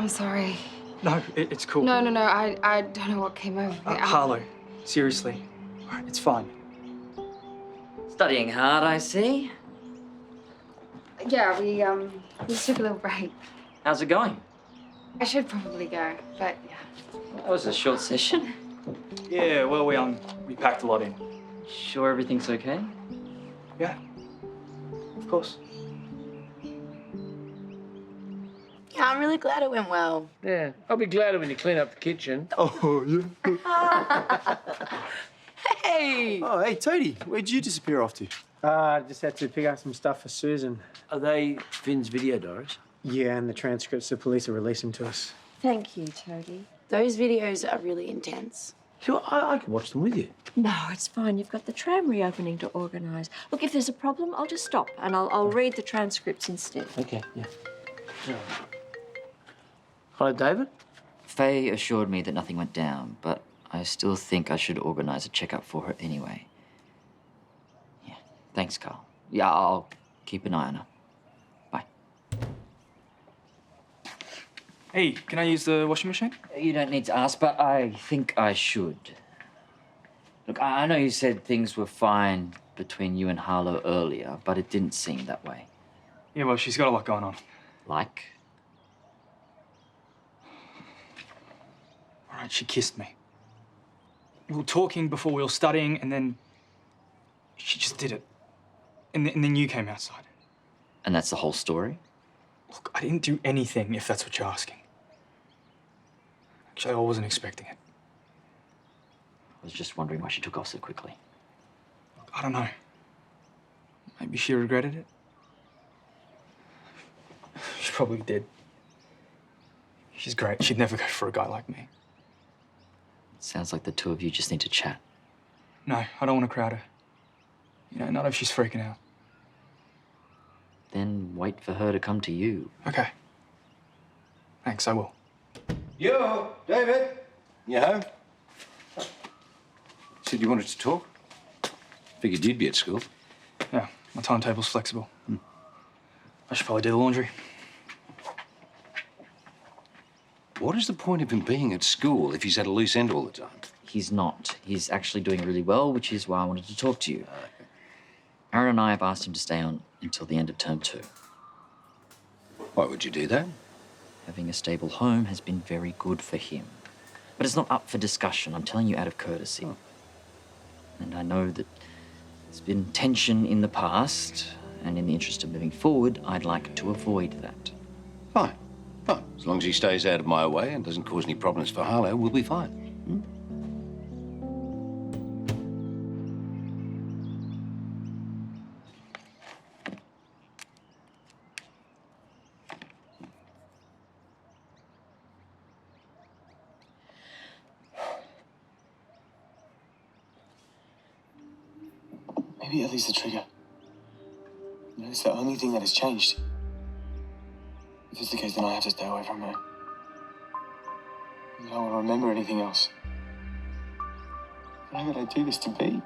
I'm sorry. No, it's cool. No. I don't know what came over me. Harlow, seriously. All right, it's fine. Studying hard, I see. Yeah, we just took a little break. How's it going? I should probably go, but yeah. That was a short session. Yeah, well, we packed a lot in. Sure everything's okay? Yeah, of course. Yeah, I'm really glad it went well. Yeah, I'll be glad when you clean up the kitchen. Oh, yeah. Hey! Oh, hey, Toadie, where'd you disappear off to? I just had to pick up some stuff for Susan. Are they Finn's video diaries? Yeah, and the transcripts the police are releasing to us. Thank you, Toadie. Those videos are really intense. Sure, I can watch them with you. No, it's fine. You've got the tram reopening to organise. Look, if there's a problem, I'll just stop and I'll read the transcripts instead. Okay, yeah. Hello, David? Faye assured me that nothing went down, but I still think I should organise a checkup for her anyway. Yeah, thanks, Karl. Yeah, I'll keep an eye on her. Bye. Hey, can I use the washing machine? You don't need to ask, but I think I should. Look, I know you said things were fine between you and Harlow earlier, but it didn't seem that way. Yeah, well, she's got a lot going on. Like? All right, she kissed me. We were talking before we were studying, and then she just did it. And then you came outside. And that's the whole story? Look, I didn't do anything, if that's what you're asking. Actually, I wasn't expecting it. I was just wondering why she took off so quickly. Look, I don't know. Maybe she regretted it. She probably did. She's great. She'd never go for a guy like me. Sounds like the two of you just need to chat. No, I don't want to crowd her. You know, not if she's freaking out. Then wait for her to come to you. Okay. Thanks, I will. Yo, David. You home? Said you wanted to talk? Figured you'd be at school. Yeah, my timetable's flexible. I should probably do the laundry. What is the point of him being at school if he's at a loose end all the time? He's not. He's actually doing really well, which is why I wanted to talk to you. Aaron and I have asked him to stay on until the end of term 2. Why would you do that? Having a stable home has been very good for him. But it's not up for discussion. I'm telling you out of courtesy. Oh. And I know that there's been tension in the past, and in the interest of moving forward, I'd like to avoid that. Fine. Fine. As long as he stays out of my way and doesn't cause any problems for Harlow, we'll be fine. Maybe Ellie's the trigger. You know, it's the only thing that has changed. If it's the case, then I have to stay away from her. I don't want to remember anything else. Why would I do this to be?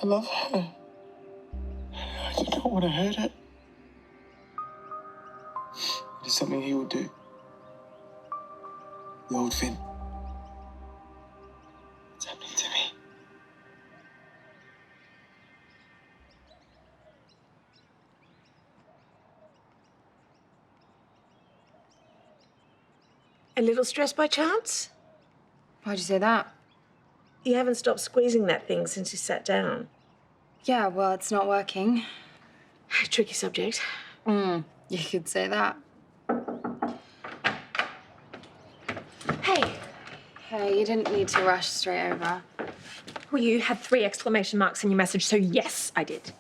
I love her. I do not want to hurt her. It is something he would do. The old Finn. It's happening to me. A little stressed by chance? Why'd you say that? You haven't stopped squeezing that thing since you sat down. Yeah, well, it's not working. Tricky subject. You could say that. Hey, Hey, you didn't need to rush straight over. well, you had 3 exclamation marks in your message, so yes, I did.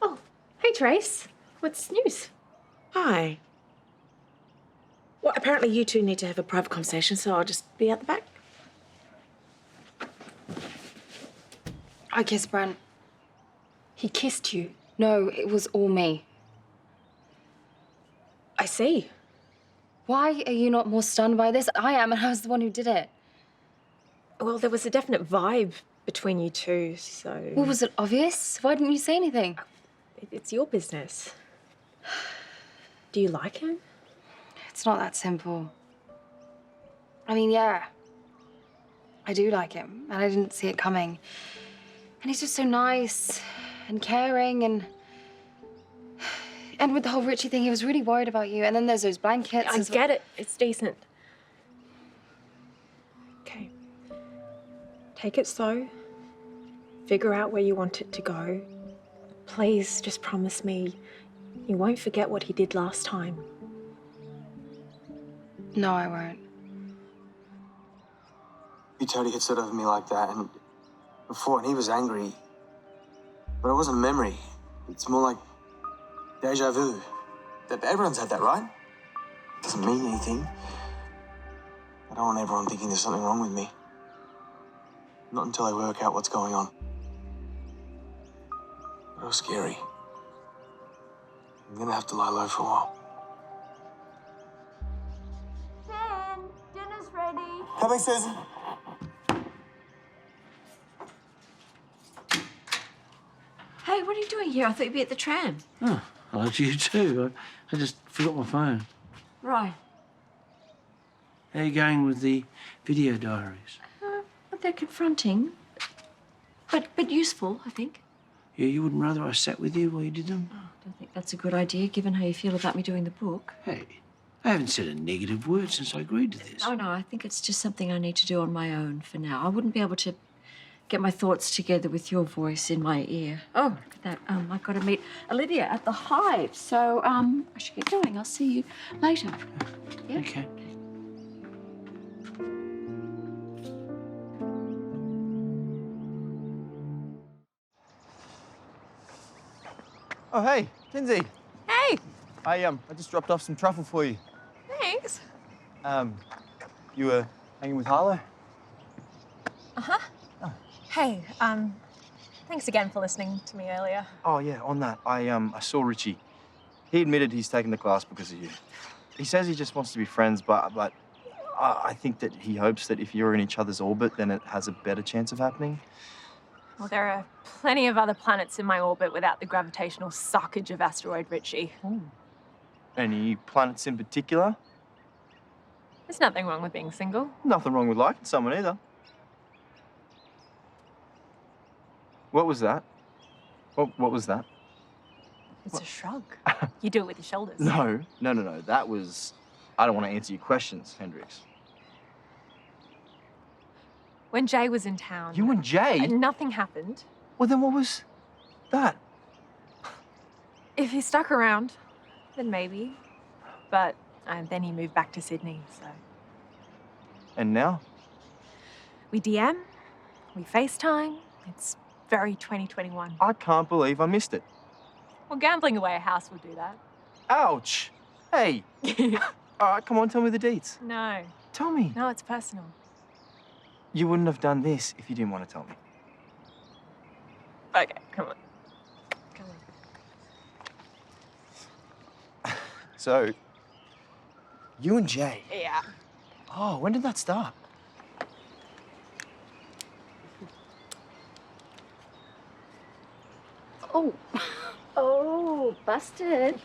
Oh, hey, Terese. What's news? Hi. Well, apparently you two need to have a private conversation, so I'll just be out the back. I kissed Brent. He kissed you. No, it was all me. I see. Why are you not more stunned by this? I am, and I was the one who did it. Well, there was a definite vibe between you two, so... Well, was it obvious? Why didn't you say anything? It's your business. Do you like him? It's not that simple. I mean, yeah, I do like him, and I didn't see it coming. And he's just so nice and caring, and with the whole Richie thing, he was really worried about you. And then there's those blankets. I get it. It's decent. Okay. Take it slow. Figure out where you want it to go. Please, just promise me you won't forget what he did last time. No, I won't. You Toadie had stood over me like that, and before, and he was angry. But it wasn't memory. It's more like deja vu. Everyone's had that, right? Doesn't mean anything. I don't want everyone thinking there's something wrong with me. Not until I work out what's going on. But it was scary. I'm gonna have to lie low for a while. Jen, dinner's ready. Coming, Susan. Hey, what are you doing here? I thought you'd be at the tram. Oh, I like you too. I just forgot my phone. Right. How are you going with the video diaries? But they're confronting. But useful, I think. Yeah, you wouldn't rather I sat with you while you did them? Oh, I don't think that's a good idea, given how you feel about me doing the book. Hey, I haven't said a negative word since I agreed to this. Oh, no, I think it's just something I need to do on my own for now. I wouldn't be able to get my thoughts together with your voice in my ear. Oh, look at that. I've got to meet Olivia at the Hive. So, I should get going. I'll see you later. Yeah? Okay. Oh, hey, Kinsey. Hey! I just dropped off some truffle for you. Thanks. You were hanging with Harlow? Uh-huh. Oh. Hey, thanks again for listening to me earlier. Oh, yeah, on that, I saw Richie. He admitted he's taken the class because of you. He says he just wants to be friends, but I think that he hopes that if you're in each other's orbit, then it has a better chance of happening. Well, there are plenty of other planets in my orbit without the gravitational suckage of asteroid Richie. Any planets in particular? There's nothing wrong with being single. Nothing wrong with liking someone either. What was that? What was that? It's a shrug. You do it with your shoulders. No. That was... I don't want to answer your questions, Hendrix. When Jay was in town... You and Jay? Nothing happened. Well, then what was that? If he stuck around, then maybe. But then he moved back to Sydney, so... And now? We DM, we FaceTime. It's very 2021. I can't believe I missed it. Well, gambling away a house will do that. Ouch! Hey! All right, come on, tell me the deets. No. Tell me. No, it's personal. You wouldn't have done this if you didn't want to tell me. Okay, come on. Come on. So, you and Jay? Yeah. Oh, when did that start? Oh. Oh, busted.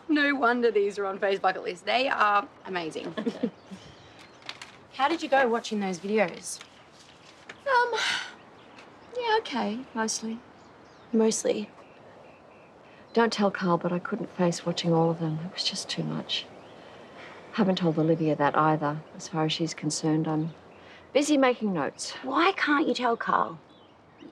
No wonder these are on Fays' bucket list. They are amazing. How did you go watching those videos? Yeah, okay, mostly. Mostly. Don't tell Karl, but I couldn't face watching all of them. It was just too much. Haven't told Olivia that either. As far as she's concerned, I'm busy making notes. Why can't you tell Karl?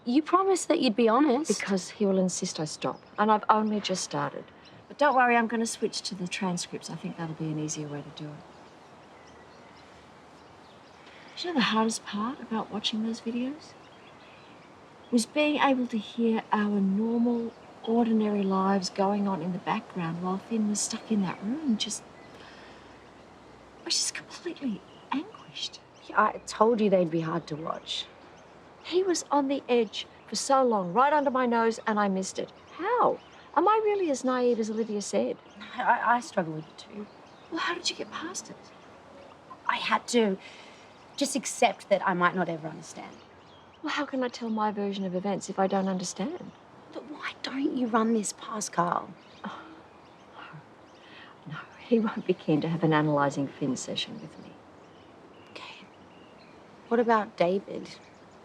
You promised that you'd be honest. Because he will insist I stop, and I've only just started. But don't worry, I'm going to switch to the transcripts. I think that'll be an easier way to do it. You know the hardest part about watching those videos? Was being able to hear our normal, ordinary lives going on in the background while Finn was stuck in that room. I was just completely anguished. I told you they'd be hard to watch. He was on the edge for so long, right under my nose, and I missed it. How? Am I really as naive as Olivia said? I struggle with it too. Well, how did you get past it? I had to just accept that I might not ever understand. Well, how can I tell my version of events if I don't understand? But why don't you run this past Karl? No, he won't be keen to have an analysing Finn session with me. Okay. What about David?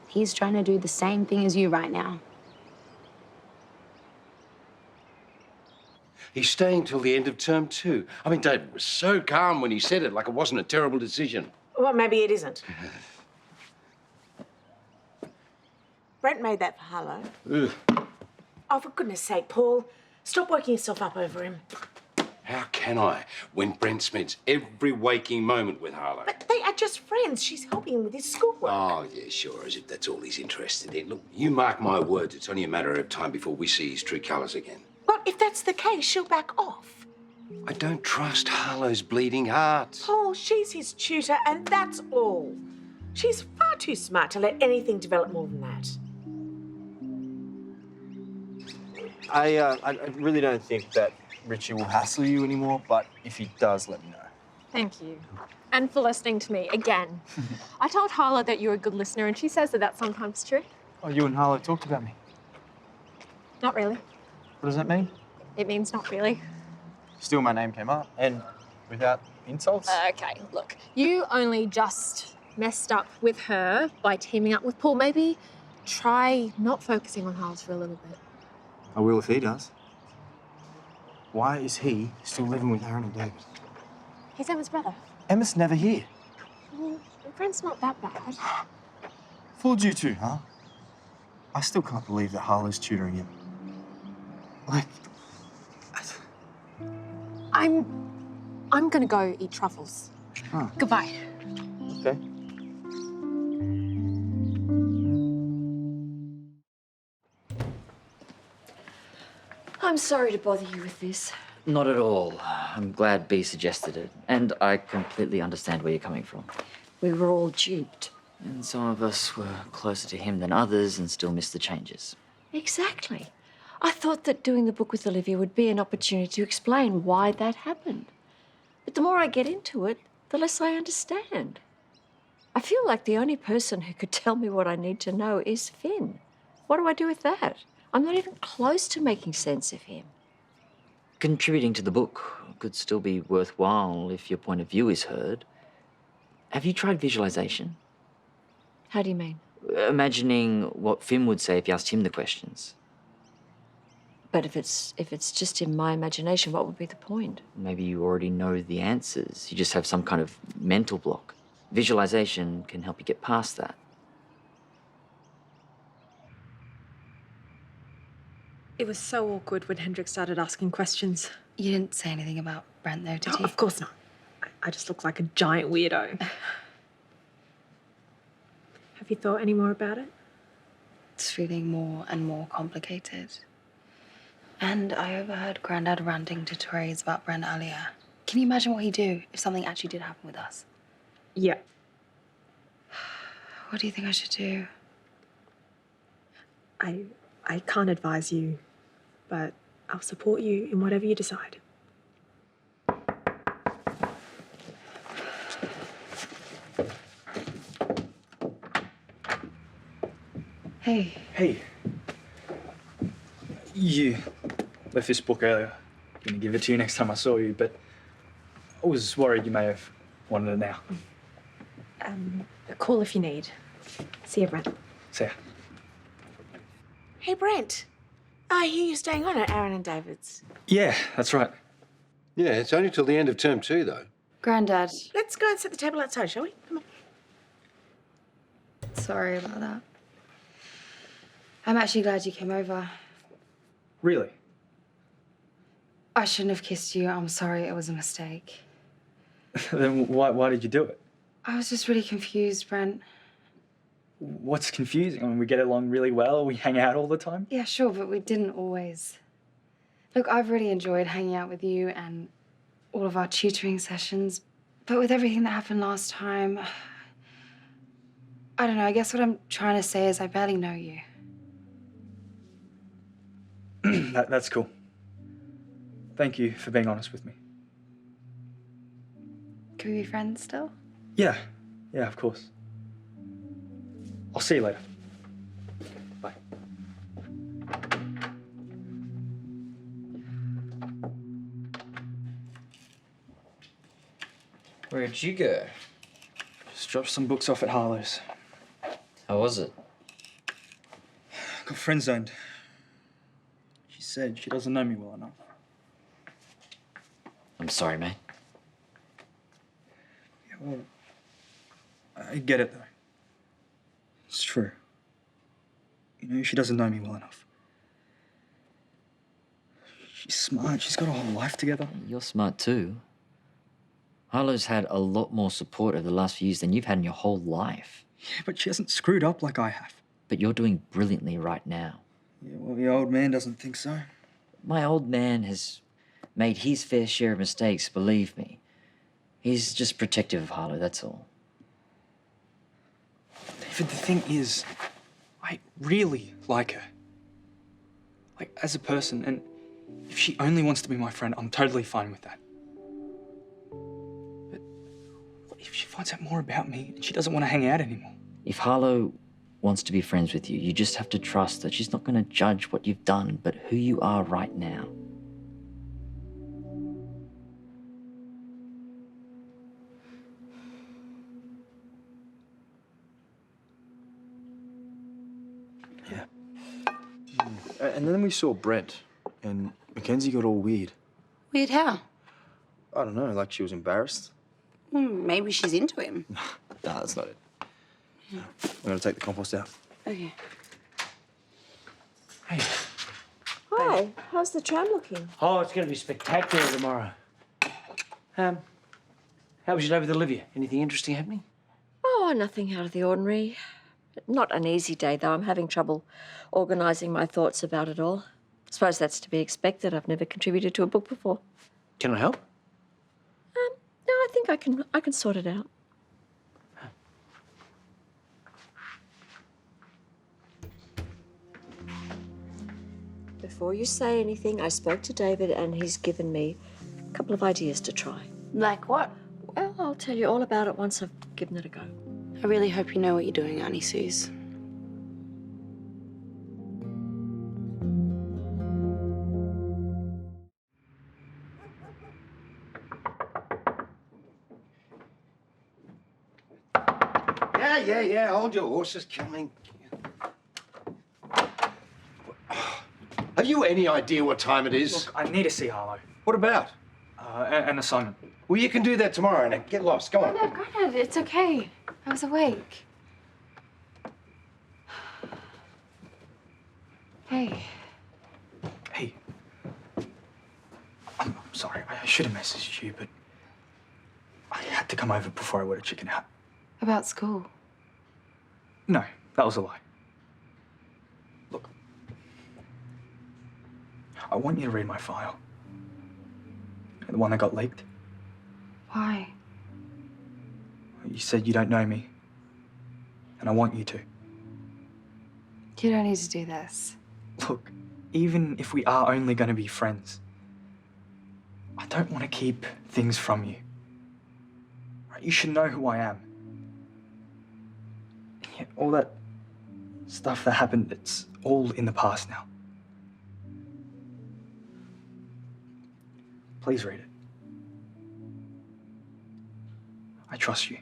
He's trying to do the same thing as you right now. He's staying till the end of term 2. I mean, David was so calm when he said it, like it wasn't a terrible decision. Well, maybe it isn't. Brent made that for Harlow. Ugh. Oh, for goodness sake, Paul. Stop working yourself up over him. How can I, when Brent spends every waking moment with Harlow? But they are just friends. She's helping him with his schoolwork. Oh, yeah, sure, as if that's all he's interested in. Look, you mark my words, it's only a matter of time before we see his true colours again. Well, if that's the case, she'll back off. I don't trust Harlow's bleeding heart. Paul, she's his tutor, and that's all. She's far too smart to let anything develop more than that. I really don't think that Richie will hassle you anymore, but if he does, let me know. Thank you. And for listening to me again. I told Harlow that you're a good listener, and she says that that's sometimes true. Oh, you and Harlow talked about me. Not really. What does that mean? It means not really. Still, my name came up, and without insults. Okay, look. You only just messed up with her by teaming up with Paul. Maybe try not focusing on Harlow for a little bit. I will if he does. Why is he still living with Aaron and David? He's Emma's brother. Emma's never here. Well, Brent's not that bad. Fooled you too, huh? I still can't believe that Harlow's tutoring him. Like... I'm gonna go eat truffles. Oh. Goodbye. Okay. I'm sorry to bother you with this. Not at all. I'm glad B suggested it. And I completely understand where you're coming from. We were all duped. And some of us were closer to him than others and still missed the changes. Exactly. I thought that doing the book with Olivia would be an opportunity to explain why that happened. But the more I get into it, the less I understand. I feel like the only person who could tell me what I need to know is Finn. What do I do with that? I'm not even close to making sense of him. Contributing to the book could still be worthwhile if your point of view is heard. Have you tried visualization? How do you mean? Imagining what Finn would say if you asked him the questions. But if it's just in my imagination, what would be the point? Maybe you already know the answers. You just have some kind of mental block. Visualization can help you get past that. It was so awkward when Hendrik started asking questions. You didn't say anything about Brent, though, did you? Of course not. I just look like a giant weirdo. Have you thought any more about it? It's feeling more and more complicated. And I overheard Grandad ranting to Terese about Brent earlier. Can you imagine what he'd do if something actually did happen with us? Yeah. What do you think I should do? I can't advise you, but I'll support you in whatever you decide. Hey. Hey. You left this book earlier. I'm gonna give it to you next time I saw you, but I was worried you may have wanted it now. Call if you need. See you, Brent. See ya. Hey, Brent. I hear you're staying on at Aaron and David's. Yeah, that's right. Yeah, it's only till the end of term 2, though. Grandad. Let's go and set the table outside, shall we? Come on. Sorry about that. I'm actually glad you came over. Really? I shouldn't have kissed you. I'm sorry, it was a mistake. Then why did you do it? I was just really confused, Brent. What's confusing? I mean, we get along really well. We hang out all the time. Yeah, sure, but we didn't always. Look, I've really enjoyed hanging out with you and all of our tutoring sessions. But with everything that happened last time, I don't know, I guess what I'm trying to say is I barely know you. That's cool. Thank you for being honest with me. Can we be friends still? Yeah, of course. I'll see you later. Bye. Where'd you go? Just dropped some books off at Harlow's. How was it? Got friend zoned. She said she doesn't know me well enough. I'm sorry, mate. Yeah, well, I get it, though. It's true. You know, she doesn't know me well enough. She's smart. She's got a whole life together. You're smart, too. Harlow's had a lot more support over the last few years than you've had in your whole life. Yeah, but she hasn't screwed up like I have. But you're doing brilliantly right now. Yeah, well, the old man doesn't think so. My old man has made his fair share of mistakes, believe me. He's just protective of Harlow, that's all. David, the thing is, I really like her. Like, as a person, and if she only wants to be my friend, I'm totally fine with that. But what if she finds out more about me and she doesn't want to hang out anymore? If Harlow wants to be friends with you, you just have to trust that she's not going to judge what you've done, but who you are right now. Yeah. And then we saw Brent, and Mackenzie got all weird. Weird how? I don't know, like she was embarrassed. Maybe she's into him. Nah, that's not it. I'm gonna take the compost out. Okay. Hey. Hi, how's the tram looking? Oh, it's going to be spectacular tomorrow. How was your day with Olivia? Anything interesting happening? Oh, nothing out of the ordinary. Not an easy day, though. I'm having trouble organising my thoughts about it all. I suppose that's to be expected. I've never contributed to a book before. Can I help? No, I think I can sort it out. Before you say anything, I spoke to David and he's given me a couple of ideas to try. Like what? Well, I'll tell you all about it once I've given it a go. I really hope you know what you're doing, Auntie Suze. Yeah. Hold your horses, coming. Have you any idea what time it is? Look, I need to see Harlow. What about? An assignment. Well, you can do that tomorrow, Anna. Get lost. Go on. No, Granddad, it's okay. I was awake. Hey. Hey. I'm sorry. I should have messaged you, but I had to come over before I would have chickened out. About school. No, that was a lie. Look. I want you to read my file. The one that got leaked. Why? You said you don't know me, and I want you to. You don't need to do this. Look, even if we are only going to be friends, I don't want to keep things from you. Right? You should know who I am. Yeah, all that stuff that happened, it's all in the past now. Please read it. I trust you.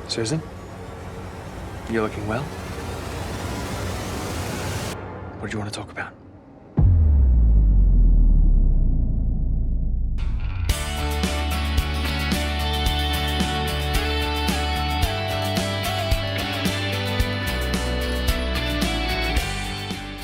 Susan? You're looking well. What do you want to talk about?